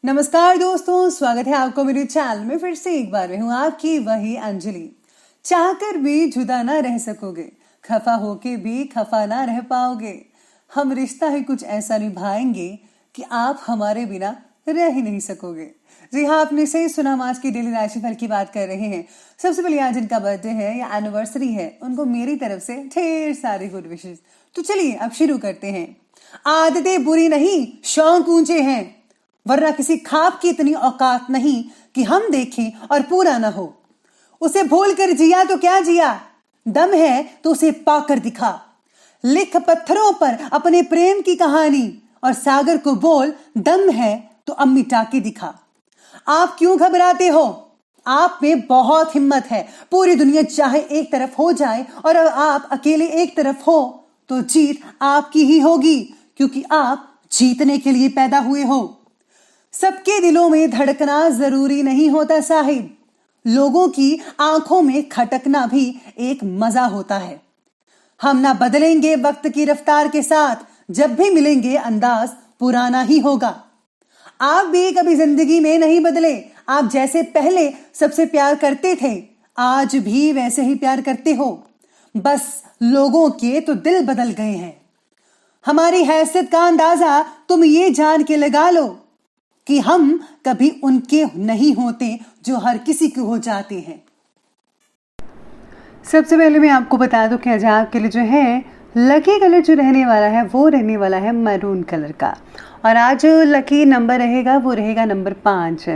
नमस्कार दोस्तों, स्वागत है आपको मेरे चैनल में। फिर से एक बार मैं हूँ आपकी वही अंजलि। चाहकर भी जुदा ना रह सकोगे, खफा होके भी खफा ना रह पाओगे। हम रिश्ता ही कुछ ऐसा निभाएंगे कि आप हमारे बिना रह ही नहीं सकोगे। जी हाँ, आपने सही सुना। हम आज की डेली राशिफल की बात कर रहे हैं। सबसे पहले आज जिनका बर्थडे है या एनिवर्सरी है, उनको मेरी तरफ से ढेर सारे गुड विशेष। तो चलिए अब शुरू करते हैं। आदतें बुरी नहीं, शौक ऊंचे हैं, वरना किसी ख्वाब की इतनी औकात नहीं कि हम देखें और पूरा ना हो। उसे भूल कर जिया तो क्या जिया, दम है तो उसे पाकर दिखा। लिख पत्थरों पर अपने प्रेम की कहानी और सागर को बोल, दम है तो अब मिटा के दिखा। आप क्यों घबराते हो? आप में बहुत हिम्मत है। पूरी दुनिया चाहे एक तरफ हो जाए और आप अकेले एक तरफ हो तो जीत आपकी ही होगी, क्योंकि आप जीतने के लिए पैदा हुए हो। सबके दिलों में धड़कना जरूरी नहीं होता साहिब, लोगों की आंखों में खटकना भी एक मजा होता है। हम ना बदलेंगे वक्त की रफ्तार के साथ, जब भी मिलेंगे अंदाज पुराना ही होगा। आप भी कभी जिंदगी में नहीं बदले। आप जैसे पहले सबसे प्यार करते थे, आज भी वैसे ही प्यार करते हो। बस लोगों के तो दिल बदल गए हैं। हमारी हैसियत का अंदाजा तुम ये जान के लगा लो कि हम कभी उनके नहीं होते जो हर किसी को हो जाते हैं। सबसे पहले मैं आपको बता दूं कि आज आपके लिए जो है लकी कलर जो रहने वाला है वो रहने वाला है मैरून कलर का, और आज जो लकी नंबर रहेगा वो रहेगा नंबर 5।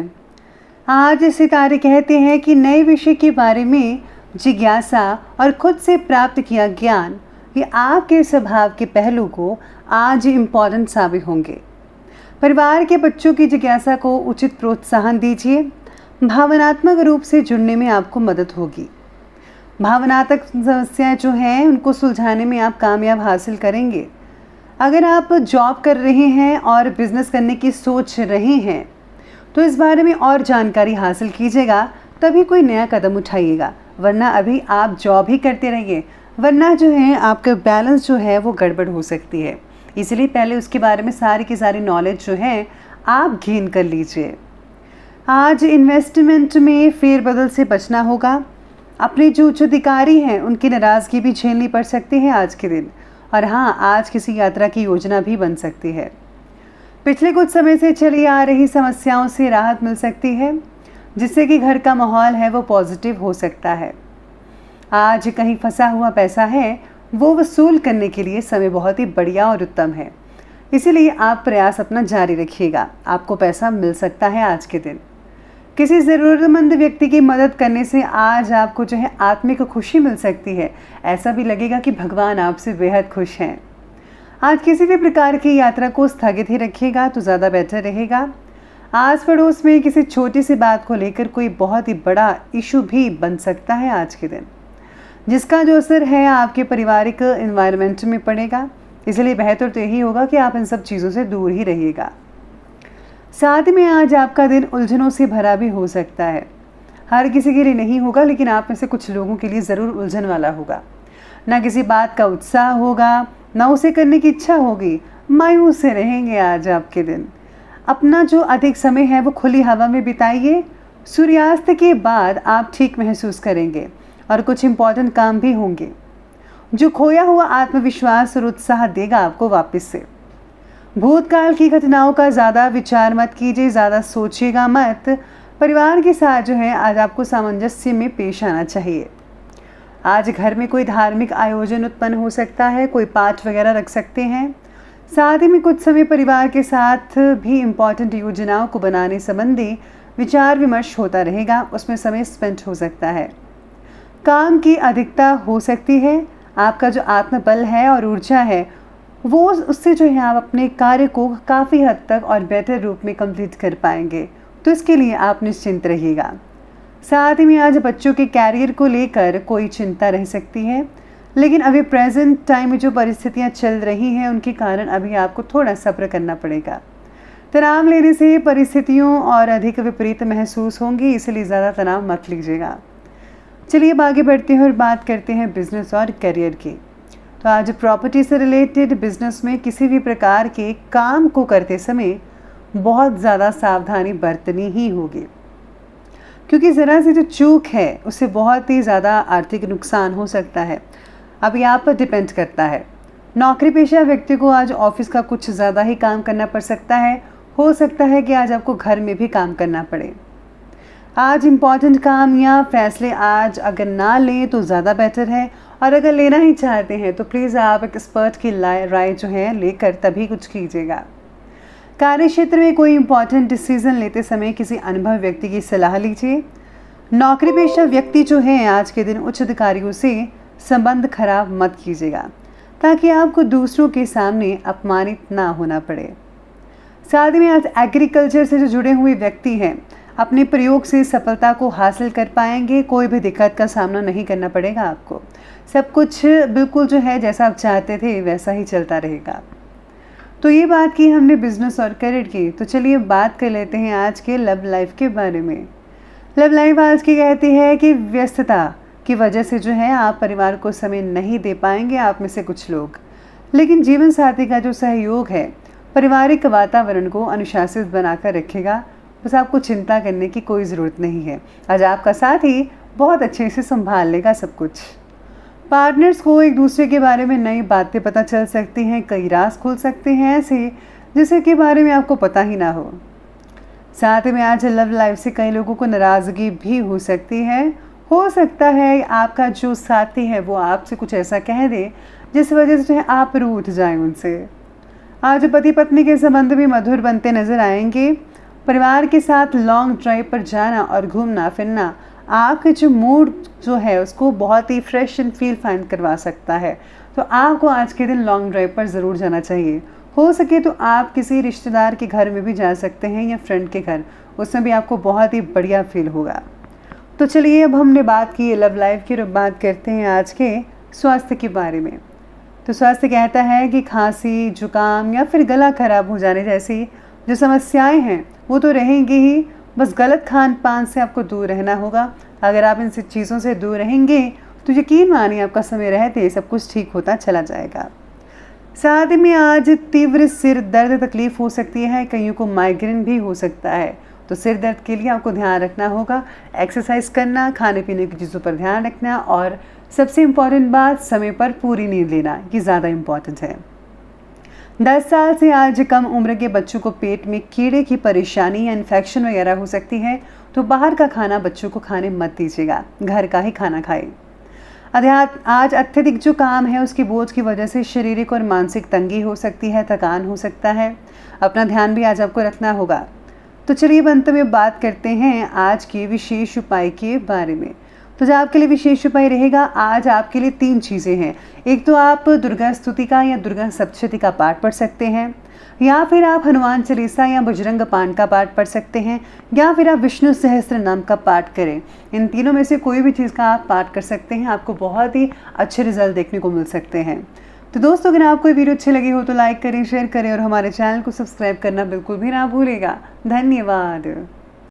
आज सितारे कहते हैं कि नए विषय के बारे में जिज्ञासा और खुद से प्राप्त किया ज्ञान, ये आपके स्वभाव के पहलू को आज इम्पोर्टेंट साबित होंगे। परिवार के बच्चों की जिज्ञासा को उचित प्रोत्साहन दीजिए। भावनात्मक रूप से जुड़ने में आपको मदद होगी। भावनात्मक समस्याएं जो हैं उनको सुलझाने में आप कामयाब हासिल करेंगे। अगर आप जॉब कर रहे हैं और बिजनेस करने की सोच रहे हैं तो इस बारे में और जानकारी हासिल कीजिएगा, तभी कोई नया कदम उठाइएगा, वरना अभी आप जॉब ही करते रहिए, वरना जो है आपका बैलेंस जो है वो गड़बड़ हो सकती है। इसलिए पहले उसके बारे में सारी की सारी नॉलेज जो है आप गेन कर लीजिए। आज इन्वेस्टमेंट में फेरबदल से बचना होगा। अपने जो उच्च अधिकारी हैं उनकी नाराज़गी भी झेलनी पड़ सकती है आज के दिन। और हाँ, आज किसी यात्रा की योजना भी बन सकती है। पिछले कुछ समय से चली आ रही समस्याओं से राहत मिल सकती है, जिससे कि घर का माहौल है वो पॉजिटिव हो सकता है। आज कहीं फंसा हुआ पैसा है वो वसूल करने के लिए समय बहुत ही बढ़िया और उत्तम है, इसीलिए आप प्रयास अपना जारी रखिएगा। आपको पैसा मिल सकता है आज के दिन। किसी ज़रूरतमंद व्यक्ति की मदद करने से आज आपको जो है आत्मिक खुशी मिल सकती है। ऐसा भी लगेगा कि भगवान आपसे बेहद खुश हैं। आज किसी भी प्रकार की यात्रा को स्थगित ही रखिएगा तो ज़्यादा बेहतर रहेगा। आस पड़ोस में किसी छोटी सी बात को लेकर कोई बहुत ही बड़ा इशू भी बन सकता है आज के दिन, जिसका जो असर है आपके पारिवारिक एनवायरनमेंट में पड़ेगा। इसलिए बेहतर तो यही होगा कि आप इन सब चीज़ों से दूर ही रहिएगा। साथ में आज आपका दिन उलझनों से भरा भी हो सकता है। हर किसी के लिए नहीं होगा, लेकिन आप में से कुछ लोगों के लिए ज़रूर उलझन वाला होगा। ना किसी बात का उत्साह होगा, ना उसे करने की इच्छा होगी। मायूस से रहेंगे आज आपके दिन। अपना जो अधिक समय है वो खुली हवा में बिताइए। सूर्यास्त के बाद आप ठीक महसूस करेंगे और कुछ इम्पॉर्टेंट काम भी होंगे जो खोया हुआ आत्मविश्वास और उत्साह देगा आपको वापस से। भूतकाल की घटनाओं का ज़्यादा विचार मत कीजिए, ज़्यादा सोचिएगा मत। परिवार के साथ जो है आज आपको सामंजस्य में पेश आना चाहिए। आज घर में कोई धार्मिक आयोजन उत्पन्न हो सकता है, कोई पाठ वगैरह रख सकते हैं। साथ ही में कुछ समय परिवार के साथ भी इम्पॉर्टेंट योजनाओं को बनाने संबंधी विचार विमर्श होता रहेगा, उसमें समय स्पेंड हो सकता है। काम की अधिकता हो सकती है। आपका जो आत्मबल है और ऊर्जा है वो उससे जो है आप अपने कार्य को काफ़ी हद तक और बेहतर रूप में कंप्लीट कर पाएंगे, तो इसके लिए आप निश्चिंत रहिएगा। साथ ही में आज बच्चों के कैरियर को लेकर कोई चिंता रह सकती है, लेकिन अभी प्रेजेंट टाइम में जो परिस्थितियां चल रही हैं उनके कारण अभी आपको थोड़ा सब्र करना पड़ेगा। तनाव लेने से परिस्थितियों और अधिक विपरीत महसूस होंगी, इसलिए ज़्यादा तनाव मत लीजिएगा। चलिए अब आगे बढ़ते हैं और बात करते हैं बिजनेस और करियर की। तो आज प्रॉपर्टी से रिलेटेड बिजनेस में किसी भी प्रकार के काम को करते समय बहुत ज़्यादा सावधानी बरतनी ही होगी, क्योंकि ज़रा सी जो चूक है उससे बहुत ही ज़्यादा आर्थिक नुकसान हो सकता है। अब ये आप पर डिपेंड करता है। नौकरी पेशा व्यक्ति को आज ऑफिस का कुछ ज़्यादा ही काम करना पड़ सकता है। हो सकता है कि आज आपको घर में भी काम करना पड़े। आज इम्पॉर्टेंट काम या फैसले आज अगर ना लें तो ज़्यादा बेटर है, और अगर लेना ही चाहते हैं तो प्लीज़ आप एक एक्सपर्ट की राय जो है लेकर तभी कुछ कीजिएगा। कार्य क्षेत्र में कोई इम्पॉर्टेंट डिसीजन लेते समय किसी अनुभवी व्यक्ति की सलाह लीजिए। नौकरी पेशा व्यक्ति जो है आज के दिन उच्च अधिकारियों से संबंध खराब मत कीजिएगा, ताकि आपको दूसरों के सामने अपमानित ना होना पड़े। साथ ही में आज एग्रीकल्चर से जो जुड़े हुए व्यक्ति हैं अपने प्रयोग से सफलता को हासिल कर पाएंगे। कोई भी दिक्कत का सामना नहीं करना पड़ेगा आपको। सब कुछ बिल्कुल जो है जैसा आप चाहते थे वैसा ही चलता रहेगा। तो ये बात की हमने बिजनेस और करियर की, तो चलिए बात कर लेते हैं आज के लव लाइफ के बारे में। लव लाइफ आज की कहती है कि व्यस्तता की वजह से जो है आप परिवार को समय नहीं दे पाएंगे, आप में से कुछ लोग। लेकिन जीवन साथी का जो सहयोग है पारिवारिक वातावरण को अनुशासित बनाकर रखेगा। बस आपको चिंता करने की कोई ज़रूरत नहीं है। आज आपका साथी बहुत अच्छे से संभाल लेगा सब कुछ। पार्टनर्स को एक दूसरे के बारे में नई बातें पता चल सकती हैं, कई राज खुल सकते हैं ऐसे जिसके के बारे में आपको पता ही ना हो। साथ में आज लव लाइफ से कई लोगों को नाराज़गी भी हो सकती है। हो सकता है आपका जो साथी है वो आपसे कुछ ऐसा कह दे जिस वजह से आप रूठ जाएं उनसे। आज पति पत्नी के संबंध भी मधुर बनते नजर आएंगे। परिवार के साथ लॉन्ग ड्राइव पर जाना और घूमना फिरना आपके जो मूड जो है उसको बहुत ही फ्रेश एंड फील फाइंड करवा सकता है। तो आपको आज के दिन लॉन्ग ड्राइव पर ज़रूर जाना चाहिए। हो सके तो आप किसी रिश्तेदार के घर में भी जा सकते हैं या फ्रेंड के घर, उसमें भी आपको बहुत ही बढ़िया फील होगा। तो चलिए अब हमने बात की लव लाइफ की, अब बात करते हैं आज के स्वास्थ्य के बारे में। तो स्वास्थ्य कहता है कि खांसी, जुकाम या फिर गला खराब हो जाने जैसी जो समस्याएं हैं वो तो रहेंगी ही। बस गलत खान पान से आपको दूर रहना होगा। अगर आप इन चीज़ों से दूर रहेंगे तो यकीन मानिए आपका समय रहते सब कुछ ठीक होता चला जाएगा। साथ में आज तीव्र सिर दर्द तकलीफ हो सकती है, कईयों को माइग्रेन भी हो सकता है। तो सिर दर्द के लिए आपको ध्यान रखना होगा, एक्सरसाइज करना, खाने पीने की चीज़ों पर ध्यान रखना, और सबसे इम्पॉर्टेंट बात समय पर पूरी नींद लेना, ये ज़्यादा इम्पॉर्टेंट है। 10 साल से आज कम उम्र के बच्चों को पेट में कीड़े की परेशानी या इन्फेक्शन वगैरह हो सकती है। तो बाहर का खाना बच्चों को खाने मत दीजिएगा, घर का ही खाना खाएं। आज अत्यधिक जो काम है उसके बोझ की वजह से शारीरिक और मानसिक तंगी हो सकती है, थकान हो सकता है। अपना ध्यान भी आज आपको रखना होगा। तो चलिए अंत में बात करते हैं आज के विशेष उपाय के बारे में। तो जो आपके लिए विशेष उपाय रहेगा, आज आपके लिए 3 चीज़ें हैं। एक तो आप दुर्गा स्तुति का या दुर्गा सप्तशती का पाठ पढ़ सकते हैं, या फिर आप हनुमान चालीसा या बजरंग पाठ का पाठ पढ़ सकते हैं, या फिर आप विष्णु सहस्त्र नाम का पाठ करें। इन तीनों में से कोई भी चीज़ का आप पाठ कर सकते हैं, आपको बहुत ही अच्छे रिजल्ट देखने को मिल सकते हैं। तो दोस्तों, अगर आपको ये वीडियो अच्छी लगी हो तो लाइक करें, शेयर करें और हमारे चैनल को सब्सक्राइब करना बिल्कुल भी ना भूलेगा। धन्यवाद।